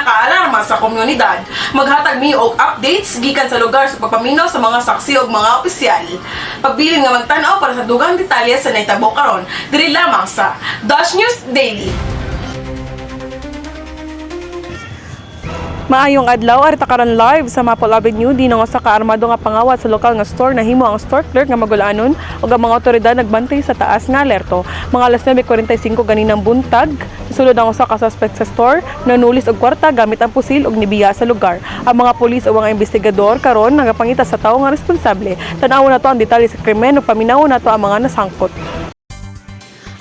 Nakaalarma sa komunidad. Maghatag mi og updates gikan sa lugar sa pagpaminaw sa mga saksi ug mga opisyal. Pagbilin nga magtan-aw para sa dugang detalye sa nahitabo karon diri lamang sa Dash News Daily. Maayong adlaw arita karon live sa Maple Avenue dinong usa ka armado nga pangawat sa lokal nga store nahimo ang store clerk nga magulanon ug ang mga otoridad nagbantay sa taas nga alerto. Mga alas 9:45 ganinang buntag, sulod ang usa ka suspect sa store nanulis og kwarta gamit ang pusil ug nibiya sa lugar. Ang mga pulis ug mga investigador karon nagapangita sa tawo nga responsable. Tan-awon nato ang detalye sa krimen ug paminawon nato ang mga nasangkot.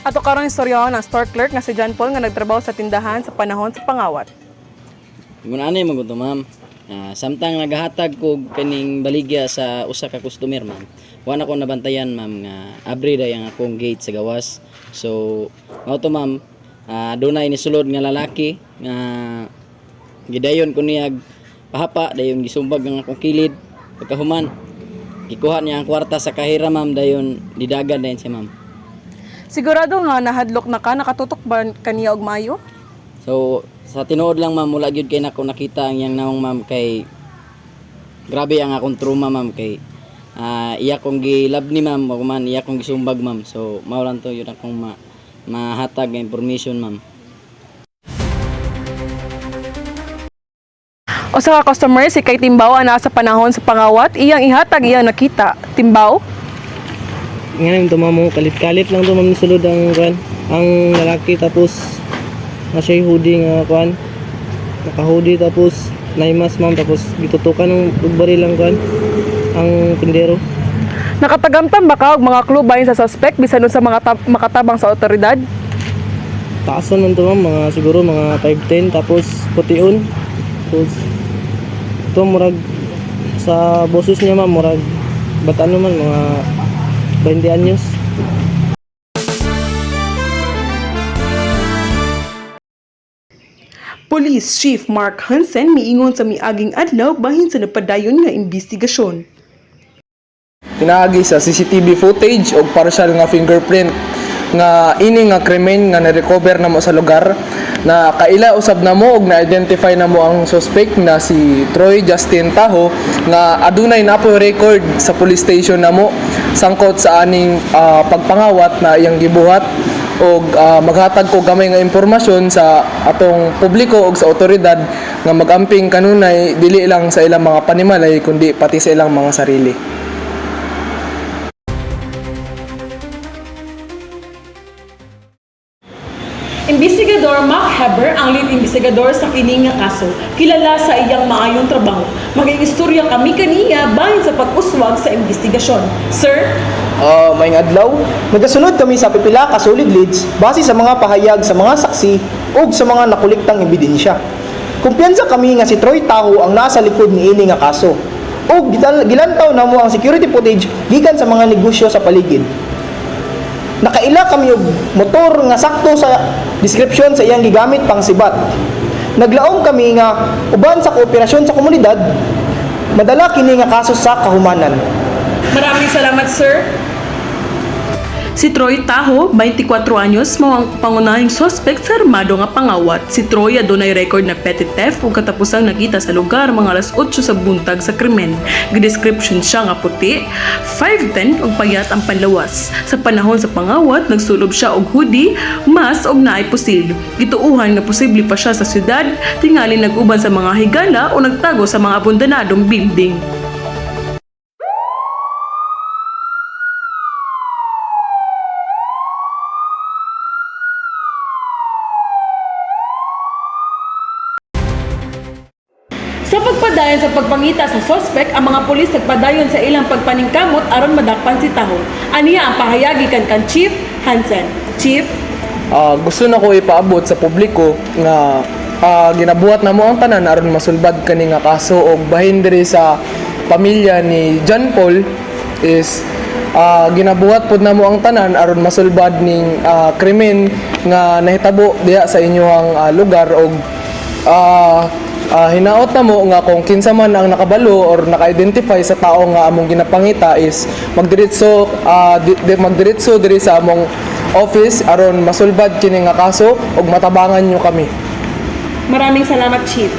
Ato karon istoryahan ang store clerk nga si John Paul nga nagtrabaho sa tindahan sa panahon sa pangawat. Muna ani maguto ma'am. Samtang nagahatag ko kaning baligya sa usa ka customer ma'am. Wa na ko nabantayan ma'am nga abri day ang akong gate sa gawas. So mao to ma'am, dunay ni sulod nga lalaki nga gidayon ko niya pahapa dayon gisumbag ang akong kilid pagkahuman. Gikuha niya ang kwarta sa kahira ma'am dayon didagan dayon siya ma'am. Sigurado nga nahadlok na ka, nakatutok ba kaniya og mayo? So sa tinuod lang ma'am, mula gyud kay nako nakita ang yang naong ma'am kay grabe ang akong trauma ma'am kay iya kong gilabni ma'am o man iya kong gisumbag ma'am. So mao lang to yun akong mahatag nga information ma'am. O sa customer si kay Timbaw ana sa panahon sa pangawat, iyang ihatag iyang nakita. Timbaw? Ngayon to ma'am, kalit-kalit lang to ma'am sulod ang kuan. Ang lalaki tapos siya hoodie nga kuan. Naka-hoodie tapos naimas ma'am tapos gitutukan ng baril lang kuan ang tindero. Nakatagamtam ba ka og mga clue bahin sa suspect bisan sa mga makatabang sa otoridad? Taason man to ma'am, mga siguro mga 5'10" tapos pution. Tapos ito murag sa boses niya ma'am, murag bataan naman mga 20 anyos. Police Chief Mark Hansen miingon sa miaging adlaw bahin sa napadayon nga investigasyon. Pinaagi sa CCTV footage o partial nga fingerprint nga ini nga krimen nga na-recover na mo sa lugar na kaila usab na mo og na-identify na mo ang suspect na si Troy Justin Taho nga adunay na po record sa police station na mo sangkot sa aning pagpangawat na iyang gibuhat og maghatag ko gamay nga impormasyon sa atong publiko og sa otoridad nga magamping kanunay dili lang sa ilang mga panimalay kundi pati sa ilang mga sarili. Investigador Mark Heber ang lead investigador sa kini nga kaso. Kilala sa iyang maayong trabaho. Mag-iistorya kami kaniya bahin sa pag-uswag sa investigasyon. Sir? May adlaw, nagasunod kami sa pipila ka solid leads base sa mga pahayag sa mga saksi ug sa mga nakuliktang ebidensya. Kumpiyansa kami nga si Troy Taho ang nasa likod ni ini nga kaso. Ug gilantaw namo ang security footage gikan sa mga negosyo sa paligid. Nakaila kami og motor nga sakto sa description sa iyang gigamit pang sibat. Naglaom kami nga uban sa kooperasyon sa komunidad, madala kini nga kaso sa kahumanan. Maraming salamat, sir. Si Troy Taho, 24 anyos, mao ang pangunahing suspect sa armado nga pangawat. Si Troy adunay record na petty theft ug katapusang nakita sa lugar mga alas 8 sa buntag sa krimen. Gidescription siya nga puti, 5'10" ug payat ang panlawas. Sa panahon sa pangawat, nagsulob siya og hoodie, mas og naay pusil. Gituuhan nga posible pa siya sa syudad, tingali nag-uban sa mga higala o nagtago sa mga abandonadong building. Sa pagpadayon sa pagpangita sa suspect, ang mga pulis nagpadayon sa ilang pagpaningkamot aron madakpan si Taho. Aniya ang pahayagi kan Chief Hansen. Chief? Gusto na ko ipaabot sa publiko nga ginabuhat na mo ang tanan aron masulbad kani nga kaso og bahin diri sa pamilya ni John Paul is ginabuhat pud na mo ang tanan aron masulbad ning krimen nga nahitabo diha sa inyong lugar og hinaot na mo nga kung kinsa man ang nakabalo or naka-identify sa tao nga among ginapangita is magdiretso diri sa among office aron masulbad kini nga kaso ug matabangan nyo kami. Maraming salamat, Chief.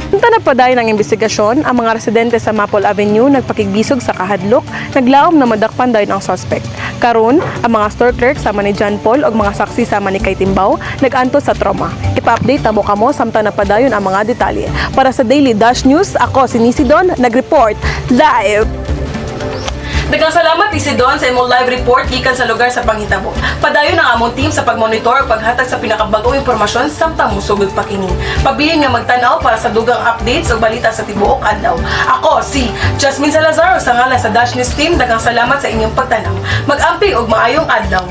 Punta na pa dahil ng investigasyon, ang mga residente sa Maple Avenue nagpakigbisog sa kahadlok, naglaom na madakpan dahil ang suspect. Karon, ang mga store clerk sama ni John Paul o mga saksi sama ni Kay Timbaw nag-anto sa trauma. Ipa-update mo kamo samtang napadayon ang mga detalye. Para sa Daily Dash News, ako si Nisidon, nag-report live. Daghang salamat Isidon sa imong live report gikan sa lugar sa panghitabo. Padayon ang among team sa pagmonitor ug paghatag sa pinakabag-ong impormasyon samtang musugod pa kini. Pabilin nga magtan-aw para sa dugang updates ug balita sa tibuok adlaw. Ako si Jasmine Salazar sa ngalan sa Dash News team. Daghang salamat sa inyong pagtanaw. Mag-amping ug maayong adlaw.